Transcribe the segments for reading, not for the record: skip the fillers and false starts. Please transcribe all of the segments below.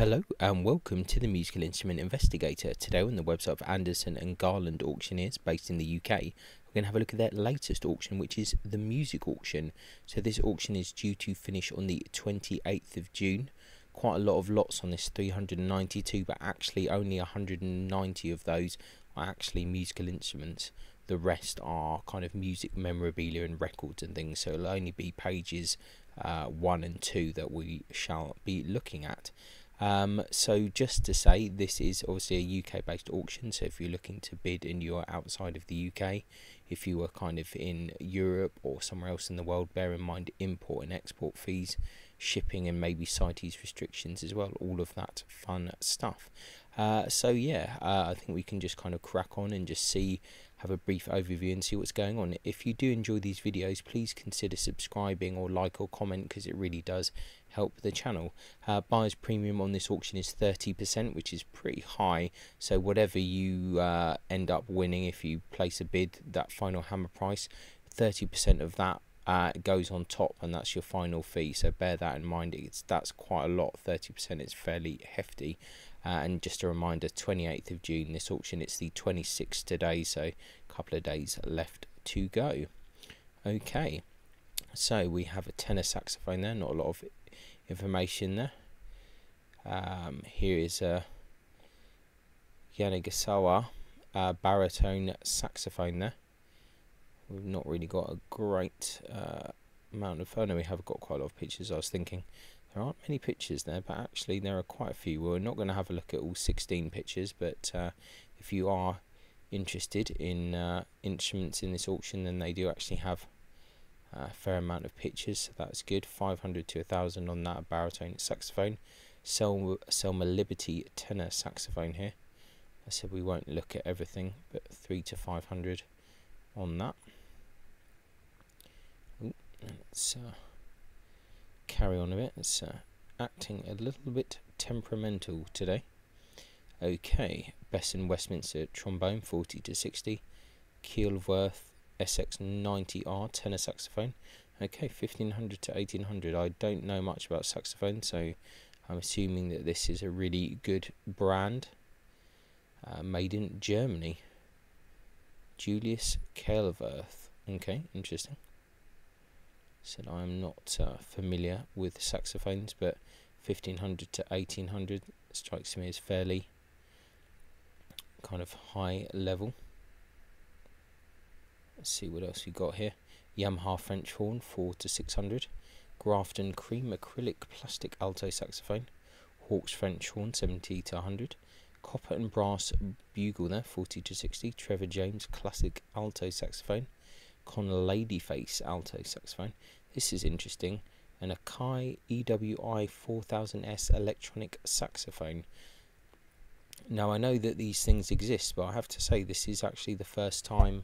Hello and welcome to the Musical Instrument Investigator. Today on the website of Anderson and Garland Auctioneers based in the UK, we're going to have a look at their latest auction, which is the music auction. So this auction is due to finish on the 28th of June. Quite a lot of lots on this, 392, but actually only 190 of those are actually musical instruments. The rest are kind of music memorabilia and records and things, so it'll only be pages 1 and 2 that we shall be looking at. So just to say, this is obviously a UK based auction, so if you're looking to bid and you're outside of the UK, if you were kind of in Europe or somewhere else in the world, bear in mind import and export fees, shipping and maybe CITES restrictions as well, all of that fun stuff. So yeah, I think we can just kind of crack on and just have a brief overview and see what's going on. If you do enjoy these videos, please consider subscribing or like or comment, because it really does help the channel. Buyer's premium on this auction is 30%, which is pretty high, so whatever you end up winning, if you place a bid, that final hammer price, 30% of that goes on top, and that's your final fee, so bear that in mind. That's quite a lot. 30% is fairly hefty. And just a reminder, 28th of June this auction, it's the 26th today, so a couple of days left to go. Okay, so we have a tenor saxophone there, not a lot of information there. Here is a Yanagisawa baritone saxophone there. We've not really got a great amount of... Oh no, we have got quite a lot of pictures. I was thinking there aren't many pictures there, but actually there are quite a few. We're not going to have a look at all 16 pictures, but if you are interested in instruments in this auction, then they do actually have a fair amount of pictures, so that's good. 500 to 1,000 on that baritone saxophone. Selma Liberty tenor saxophone here. I said we won't look at everything, but 3 to 500 on that. Ooh, let's carry on a bit. It's acting a little bit temperamental today. Okay, Besson Westminster trombone 40 to 60. Keilworth SX90R tenor saxophone. Okay, 1500 to 1800. I don't know much about saxophone, so I'm assuming that this is a really good brand. Made in Germany. Julius Keilworth. Okay, interesting. Said I'm not familiar with saxophones, but 1500 to 1800 strikes me as fairly kind of high level. Let's see what else we got here. Yamaha French horn 4 to 600. Grafton cream acrylic plastic alto saxophone. Hawks French horn 70 to 100. Copper and brass bugle there 40 to 60. Trevor James classic alto saxophone. Con Ladyface alto saxophone. This is interesting. An Akai EWI 4000S electronic saxophone. Now I know that these things exist, but I have to say this is actually the first time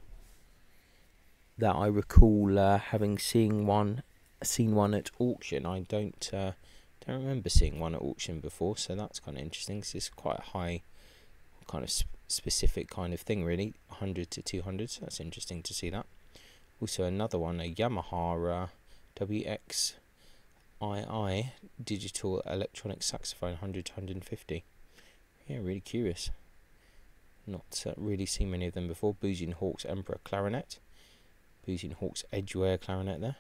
that I recall having seen one at auction. I don't remember seeing one at auction before, so that's kind of interesting. This is quite a high kind of specific kind of thing, really. 100 to 200, so that's interesting to see that. Also another one, a Yamaha WXII digital electronic saxophone 100 to 150. Yeah, really curious. Not really seen many of them before. Boozy & Hawkes Emperor clarinet. Boozy & Hawkes Edgeware clarinet there.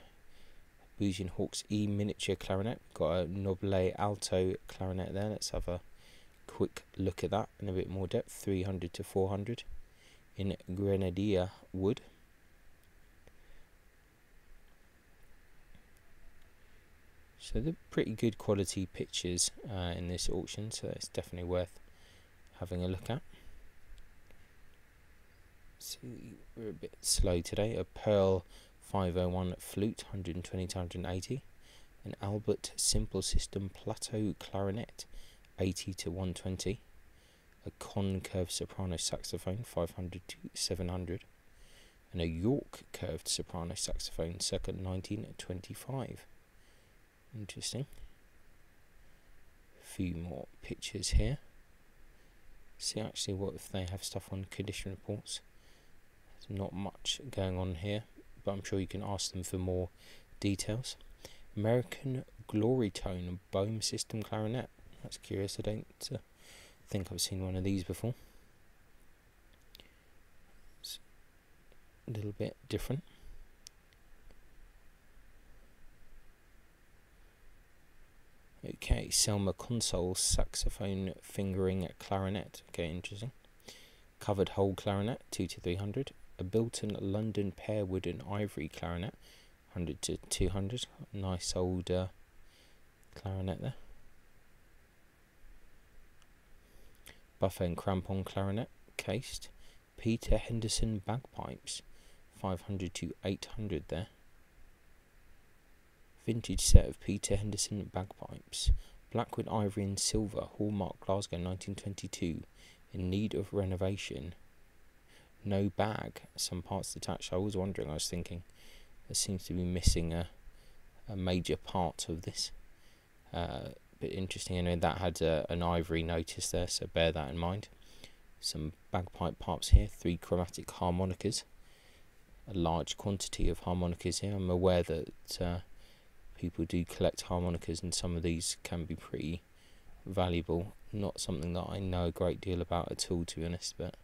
Boozy & Hawkes E miniature clarinet. Got a Nobile alto clarinet there. Let's have a quick look at that in a bit more depth. 300 to 400 in grenadier wood. So they're pretty good quality pictures in this auction, so it's definitely worth having a look at. See, we're a bit slow today. A Pearl 501 flute 120 to 180. An Albert Simple System plateau clarinet 80 to 120. A Con curved soprano saxophone 500 to 700. And a York curved soprano saxophone circa 1925. Interesting. A few more pictures here. See actually what if they have stuff on condition reports. There's not much going on here, but I'm sure you can ask them for more details. American Glory Tone Bohm System clarinet. That's curious. I don't think I've seen one of these before. It's a little bit different. Okay, Selma console saxophone fingering clarinet. Okay, interesting. Covered hole clarinet, 2 to 300. A Bilton London pear wood and ivory clarinet, 100 to 200. Nice old clarinet there. Buffet and crampon clarinet, cased. Peter Henderson bagpipes, 500 to 800 there. Vintage set of Peter Henderson bagpipes. Blackwood ivory and silver, hallmark Glasgow 1922. In need of renovation. No bag, some parts detached. I was wondering, I was thinking, there seems to be missing a major part of this. Bit interesting. I know that had an ivory notice there, so bear that in mind. Some bagpipe parts here, 3 chromatic harmonicas. A large quantity of harmonicas here. I'm aware that people do collect harmonicas, and some of these can be pretty valuable. Not something that I know a great deal about at all, to be honest, but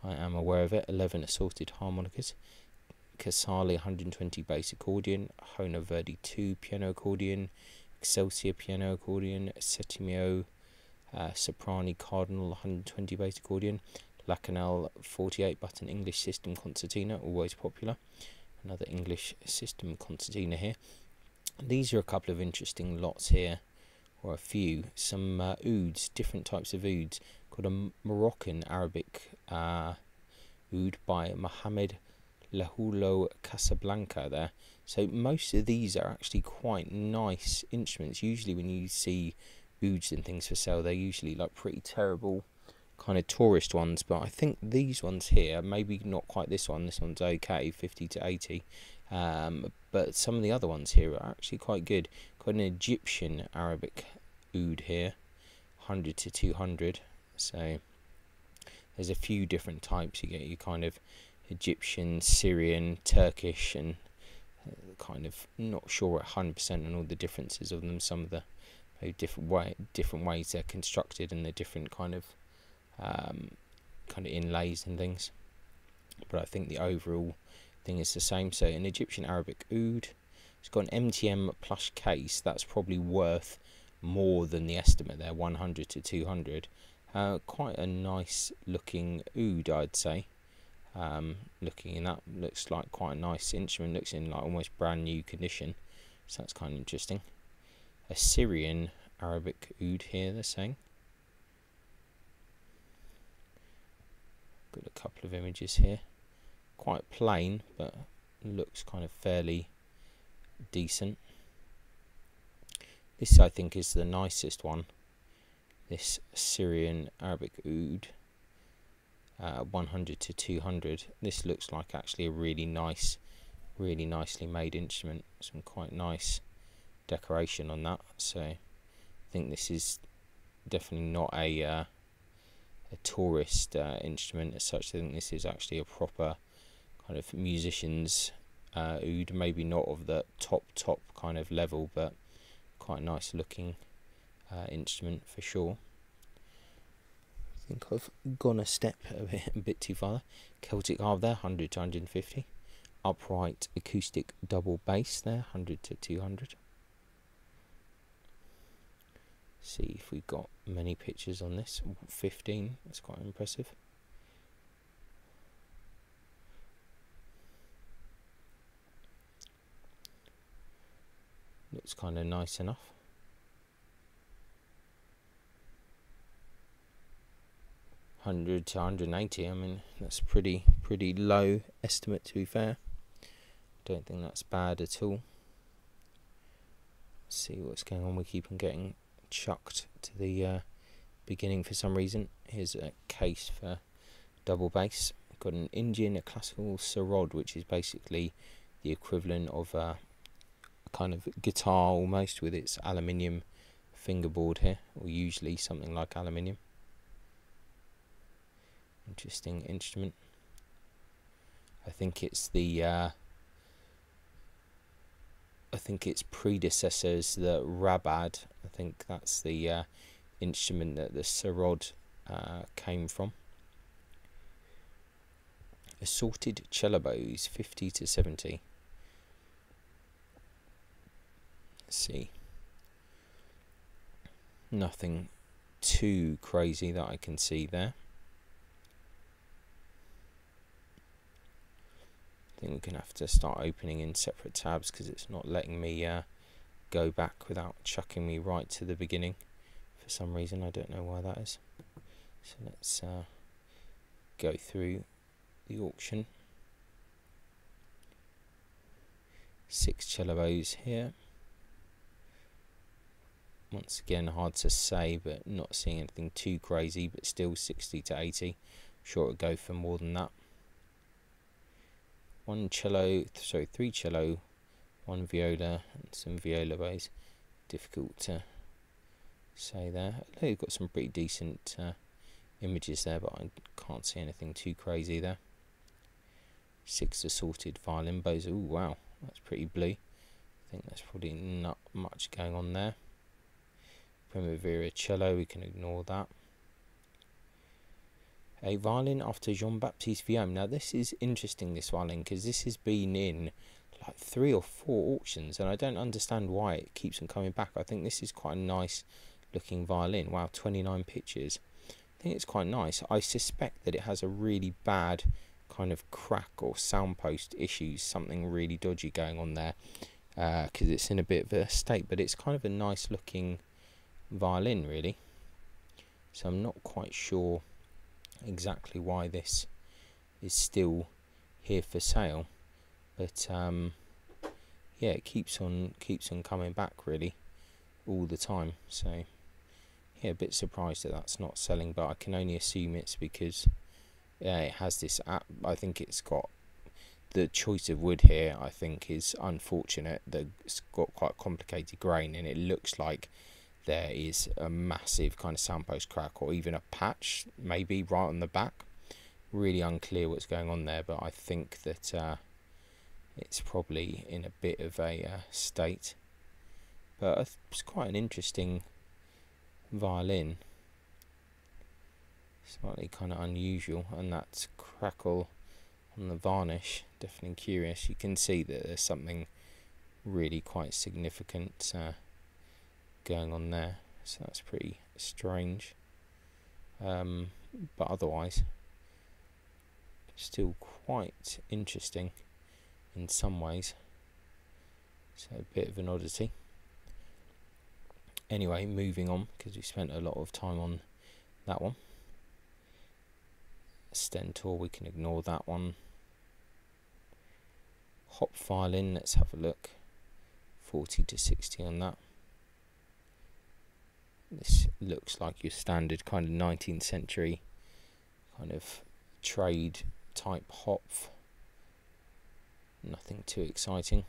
I am aware of it. 11 assorted harmonicas. Casale 120 bass accordion, Hona Verdi 2 piano accordion, Excelsior piano accordion, Settimio Soprani Cardinal 120 bass accordion, Lacanal 48 button English system concertina, always popular. Another English system concertina here. These are a couple of interesting lots here, or a few. Some ouds, different types of ouds. Got a Moroccan Arabic oud by Mohamed Lahulo Casablanca there. So most of these are actually quite nice instruments. Usually when you see ouds and things for sale, they're usually like pretty terrible kind of tourist ones, but I think these ones here, maybe not quite this one's okay, 50 to 80, but some of the other ones here are actually quite good. Got an Egyptian Arabic oud here, 100 to 200, so there's a few different types. You get your kind of Egyptian, Syrian, Turkish, and kind of not sure 100% on all the differences of them. Some of the different ways they're constructed, and the different kind of inlays and things, but I think the overall thing is the same. So an Egyptian Arabic oud. It's got an MTM plush case. That's probably worth more than the estimate there, 100 to 200. Quite a nice looking oud, I'd say. Looking in that, looks like quite a nice instrument. Looks in like almost brand new condition, so that's kind of interesting. A Syrian Arabic oud here, they're saying. Got a couple of images here, quite plain, but looks kind of fairly decent. This I think is the nicest one, this Syrian Arabic oud, 100 to 200. This looks like actually a really nice, really nicely made instrument. Some quite nice decoration on that, so I think this is definitely not a tourist instrument as such. I think this is actually a proper kind of musician's oud, maybe not of the top kind of level, but quite a nice looking instrument for sure. I think I've gone a step a bit too far. Celtic harp there, 100 to 150. Upright acoustic double bass there, 100 to 200. See if we've got many pictures on this. 15, that's quite impressive. Looks kind of nice enough. 100 to 180, I mean, that's pretty low estimate, to be fair. Don't think that's bad at all. Let's see what's going on. We keep on getting chucked to the beginning for some reason. Here's a case for double bass. Got an Indian, a classical sarod, which is basically the equivalent of a kind of guitar almost, with its aluminium fingerboard here, or usually something like aluminium. Interesting instrument. I think it's the I think its predecessors, the Rabad. I think that's the instrument that the sarod came from. Assorted cello bows, 50 to 70. Let's see. Nothing too crazy that I can see there. I think we're going to have to start opening in separate tabs because it's not letting me go back without chucking me right to the beginning. For some reason, I don't know why that is. So let's go through the auction. 6 cello bows here. Once again, hard to say, but not seeing anything too crazy, but still 60 to 80. I'm sure it'll go for more than that. 3 cello, 1 viola, and some viola bows. Difficult to say there. Although you've got some pretty decent images there, but I can't see anything too crazy there. 6 assorted violin bows. Oh wow, that's pretty blue. I think that's probably not much going on there. Primavera cello, we can ignore that. A violin after Jean-Baptiste Vuillaume. Now this is interesting, this violin, because this has been in like 3 or 4 auctions, and I don't understand why it keeps on coming back. I think this is quite a nice looking violin. Wow, 29 pictures. I think it's quite nice. I suspect that it has a really bad kind of crack or soundpost issues, something really dodgy going on there, because it's in a bit of a state, but it's kind of a nice looking violin really. So I'm not quite sure exactly why this is still here for sale, but yeah, it keeps on coming back really all the time. So yeah, a bit surprised that that's not selling, but I can only assume it's because it has this I think it's got the choice of wood here. I think is unfortunate. It's got quite complicated grain, and it looks like there is a massive kind of soundpost crack, or even a patch maybe right on the back. Really unclear what's going on there, but I think that it's probably in a bit of a state. But it's quite an interesting violin, slightly kind of unusual, and that crackle on the varnish, definitely curious. You can see that there's something really quite significant going on there, so that's pretty strange, but otherwise still quite interesting in some ways, so a bit of an oddity. Anyway, moving on, because we spent a lot of time on that one. Stentor, we can ignore that one. Hop violin, let's have a look. 40 to 60 on that. This looks like your standard kind of 19th century kind of trade type Hopf. Nothing too exciting.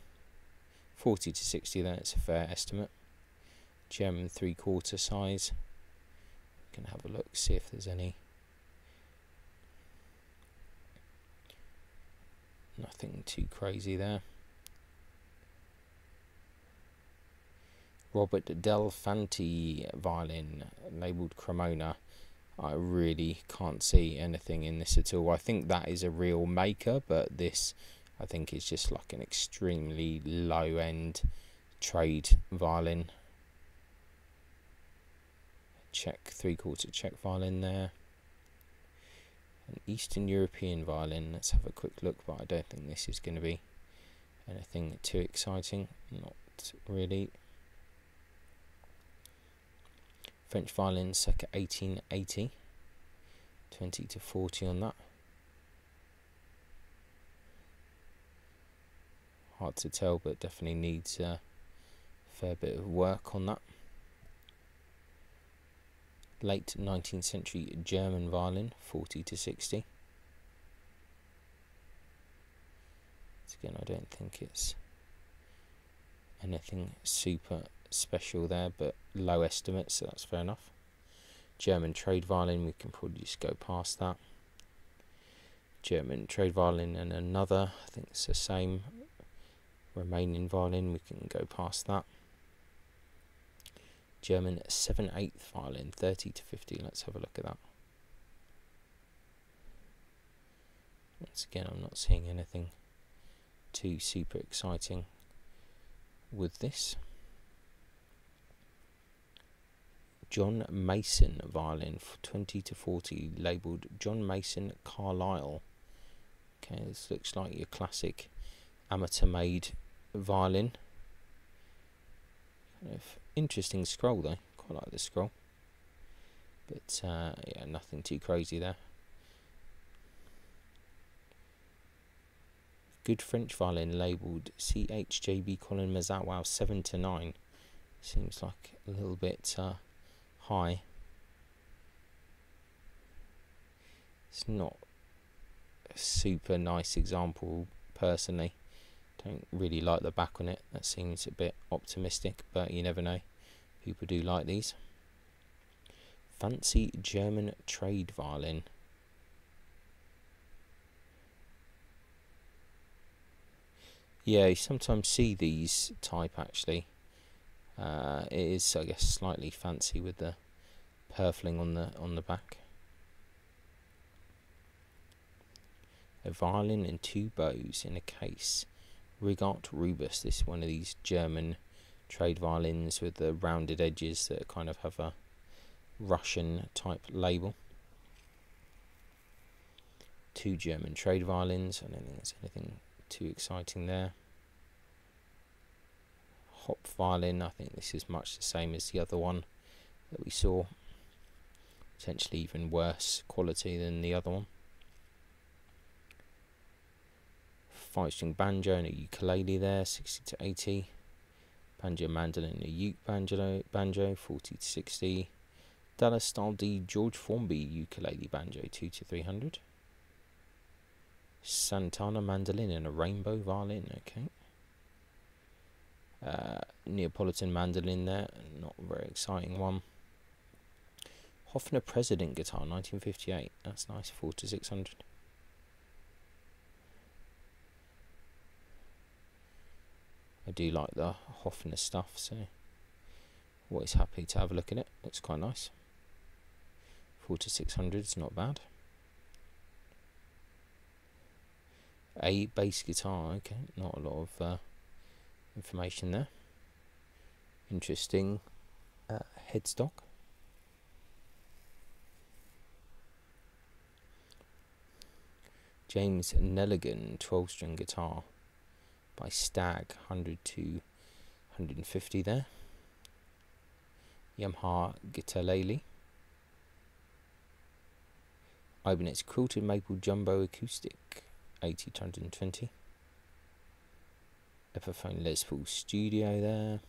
40 to 60 there, it's a fair estimate. German 3/4 size. We can have a look, see if there's any. Nothing too crazy there. Robert Del Fanti violin, labelled Cremona. I really can't see anything in this at all. I think that is a real maker, but this I think is just like an extremely low end trade violin. Czech 3/4 Czech violin there. An Eastern European violin, let's have a quick look, but I don't think this is going to be anything too exciting, not really. French violin, circa 1880, 20 to 40 on that. Hard to tell, but definitely needs a fair bit of work on that. Late 19th century German violin, 40 to 60. Again, I don't think it's anything super special there, but low estimate, so that's fair enough. German trade violin, we can probably just go past that. German trade violin and another, I think it's the same. Romanian violin, we can go past that. German 7/8 violin, 30 to 50. Let's have a look at that. Once again, I'm not seeing anything too super exciting with this. John Mason violin, 20 to 40, labelled John Mason Carlisle. Okay, this looks like your classic amateur-made violin. Kind of interesting scroll though, quite like the scroll. But yeah, nothing too crazy there. Good French violin, labelled CHJB Colin Mazawow 7 to 9. Seems like a little bit high. It's not a super nice example personally. Don't really like the back on it. That seems a bit optimistic, but you never know. People do like these. Fancy German trade violin. Yeah, you sometimes see these type actually. It is, I guess, slightly fancy with the purfling on the back. A violin and 2 bows in a case. Rigart Rubus. This is one of these German trade violins with the rounded edges that kind of have a Russian type label. 2 German trade violins. I don't think there's anything too exciting there. Hop violin. I think this is much the same as the other one that we saw. Potentially even worse quality than the other one. 5-string banjo and a ukulele there, 60 to 80. Banjo mandolin and a uke banjo, 40 to 60. Dallas Style D George Formby ukulele banjo, 2 to 300. Santana mandolin and a rainbow violin, okay. Neapolitan mandolin there, not a very exciting one. Hofner President guitar, 1958, that's nice, 4 to 600. I do like the Hofner stuff, so always happy to have a look at it. Looks quite nice. 4 to 600 is not bad. A bass guitar, okay, not a lot of information there. Interesting headstock. James Nelligan 12-string guitar by Stag, 100 to 150 there. Yamaha Guitarlele. Ibanez Quilted Maple Jumbo Acoustic, 80 to 120. Epiphone Les Paul Studio there.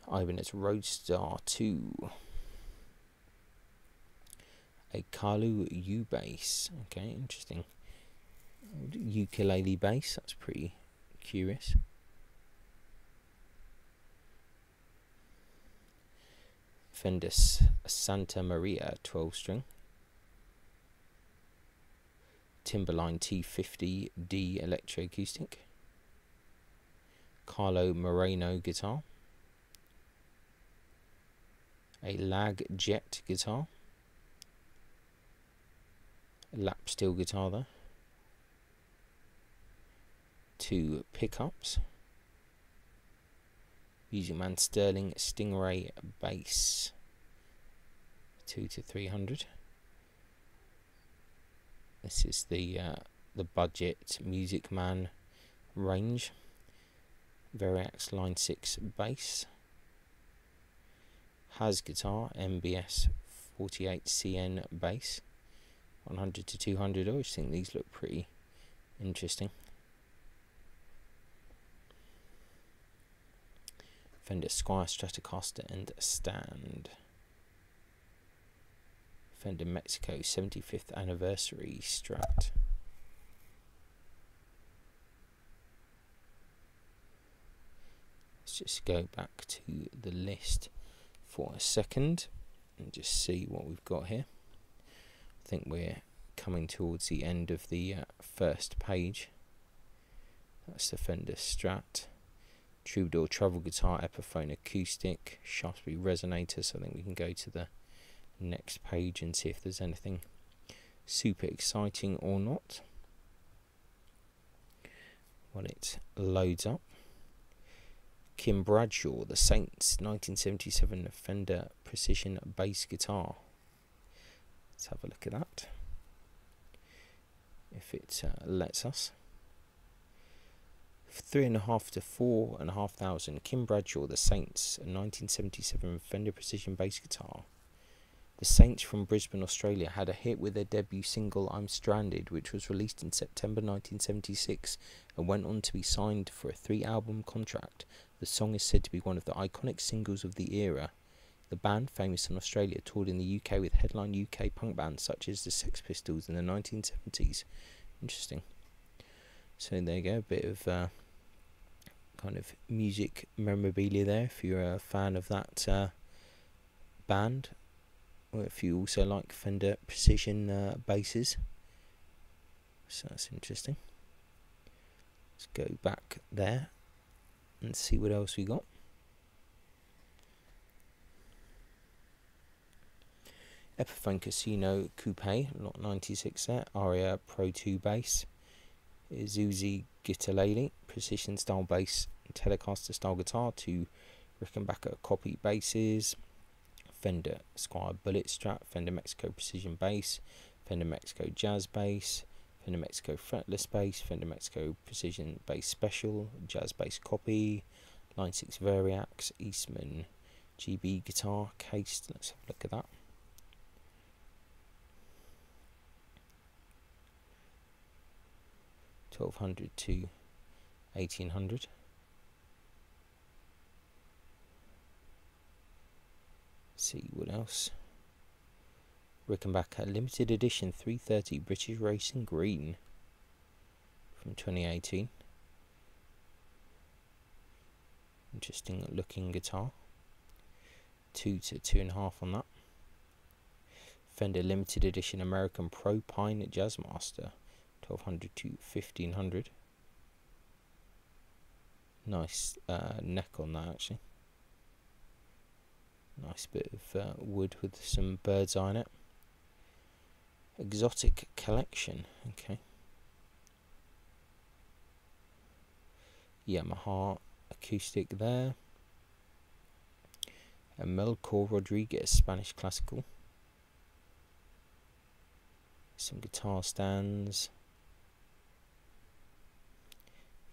Ibanez Roadstar 2. A Kalu U bass. Okay, interesting. Ukulele bass, that's pretty curious. Fender Santa Maria 12-string. Timberline T50D electroacoustic. Carlo Moreno guitar. A Lag Jet guitar. A lap steel guitar there. 2 pickups. Music Man Sterling Stingray bass, 2 to 300. This is the budget Music Man range. Variax Line 6 bass. Has guitar MBS 48CN bass, 100 to 200. I always think these look pretty interesting. Fender Squire Stratocaster and stand. Fender Mexico 75th anniversary Strat. Let's just go back to the list for a second and just see what we've got here. I think we're coming towards the end of the first page. That's the Fender Strat. Troubadour travel guitar, Epiphone acoustic, Shaftesbury resonator. So I think we can go to the next page and see if there's anything super exciting or not when it loads up. Kim Bradshaw, The Saints, 1977 Fender Precision bass guitar. Let's have a look at that, if it lets us. 3,500 to 4,500. Kim Bradshaw, The Saints, a 1977 Fender Precision bass guitar. The Saints from Brisbane, Australia, had a hit with their debut single I'm Stranded, which was released in September 1976 and went on to be signed for a 3-album contract. The song is said to be one of the iconic singles of the era. The band, famous in Australia, toured in the UK with headline UK punk bands such as the Sex Pistols in the 1970s. Interesting. So there you go, a bit of kind of music memorabilia there if you're a fan of that band, or if you also like Fender Precision basses. So that's interesting. Let's go back there and see what else we got. Epiphone Casino Coupe, lot 96 there. Aria Pro 2 bass. Isuzu Guitarlele precision style bass, Telecaster style guitar. 2 Rickenbacker copy basses. Fender Squire Bullet Strat, Fender Mexico precision bass, Fender Mexico jazz bass, Fender Mexico fretless bass, Fender Mexico precision bass special, jazz bass copy, Line 6 Variax, Eastman GB guitar case. Let's have a look at that. $1,200 to $1,800. See what else. Rickenbacker limited edition 330 British Racing Green from 2018. Interesting looking guitar. 2 to 2.5 on that. Fender limited edition American Pro Pine Jazzmaster, $1,200 to $1,500. Nice neck on that actually. Nice bit of wood with some bird's eye in it. Exotic Collection, okay. Yamaha acoustic there. A Melchor Rodriguez Spanish classical. Some guitar stands.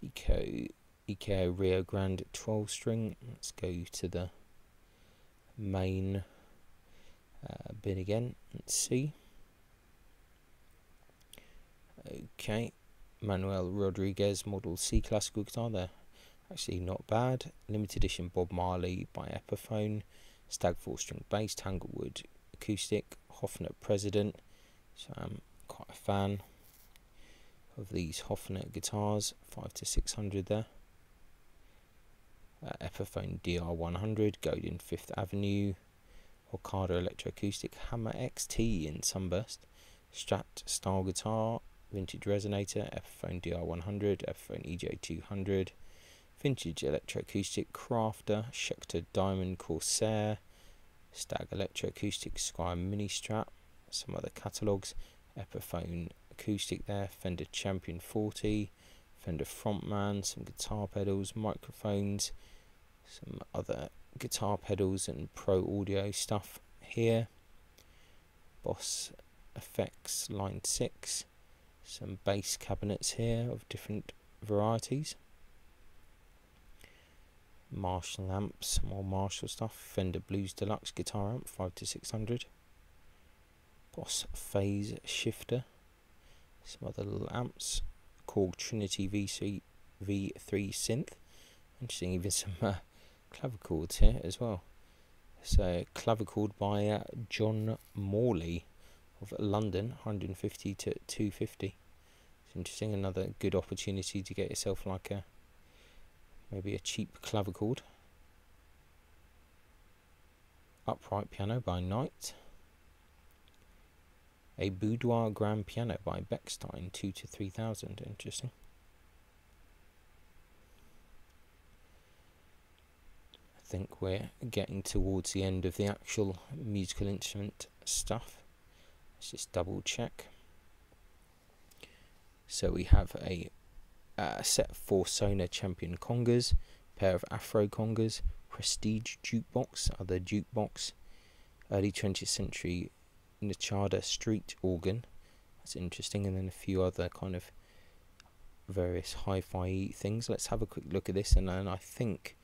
Ikeo Rio Grande 12 string. Let's go to the main bin again. Let's see. Okay, Manuel Rodriguez Model C classical guitar there. Actually not bad. Limited edition Bob Marley by Epiphone. Stag 4-string bass, Tanglewood acoustic, Hofner President. So I'm quite a fan of these Hofner guitars. 5 to 600 there. Epiphone DR100, Godin 5th Avenue, Okada Electroacoustic Hammer XT in Sunburst, Strat style guitar, vintage resonator, Epiphone DR100, Epiphone EJ200, vintage electroacoustic Crafter, Schecter Diamond Corsair, Stag Electroacoustic Squire Mini Strat, some other catalogues, Epiphone acoustic there, Fender Champion 40, Fender Frontman, some guitar pedals, microphones, some other guitar pedals and pro audio stuff here. Boss Effects Line 6, some bass cabinets here of different varieties. Marshall amps, more Marshall stuff. Fender Blues Deluxe guitar amp, 5 to 600. Boss Phase Shifter, some other little amps. Korg Trinity V3 synth. Interesting, even some clavichords here as well. So clavichord by John Morley of London, 150 to 250. It's interesting, another good opportunity to get yourself like a maybe a cheap clavichord. Upright piano by Knight. A boudoir grand piano by Bechstein, 2 to 3,000. Interesting. think we're getting towards the end of the actual musical instrument stuff. Let's just double check. So we have a set of 4 Sonor Champion congas, pair of Afro congas, Prestige jukebox, other jukebox, early 20th century Nachada street organ. That's interesting, and then a few other kind of various hi-fi things. Let's have a quick look at this, and then I think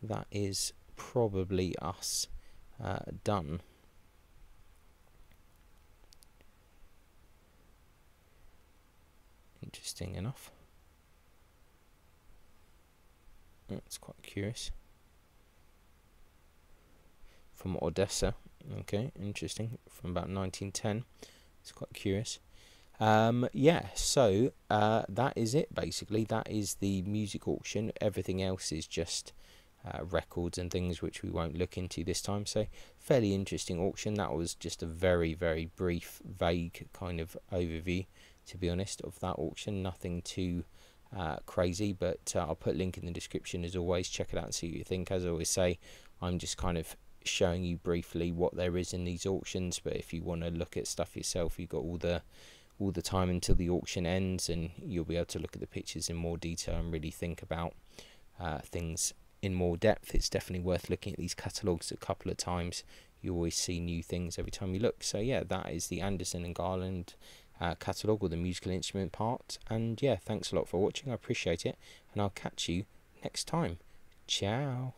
that is probably us done. Interesting enough. That's quite curious. From Odessa. Okay, interesting. From about 1910. It's quite curious. Yeah, so that is it basically. That is the music auction. Everything else is just records and things which we won't look into this time. So fairly interesting auction. That was just a very, very brief, vague kind of overview, to be honest, of that auction. Nothing too crazy, but I'll put a link in the description as always. Check it out and see what you think. As I always say, I'm just kind of showing you briefly what there is in these auctions, but if you want to look at stuff yourself, you've got all the time until the auction ends, and you'll be able to look at the pictures in more detail and really think about things in more depth. It's definitely worth looking at these catalogues a couple of times. You always see new things every time you look. So yeah, that is the Anderson and Garland catalogue, or the musical instrument part. And yeah, thanks a lot for watching. I appreciate it, and I'll catch you next time. Ciao.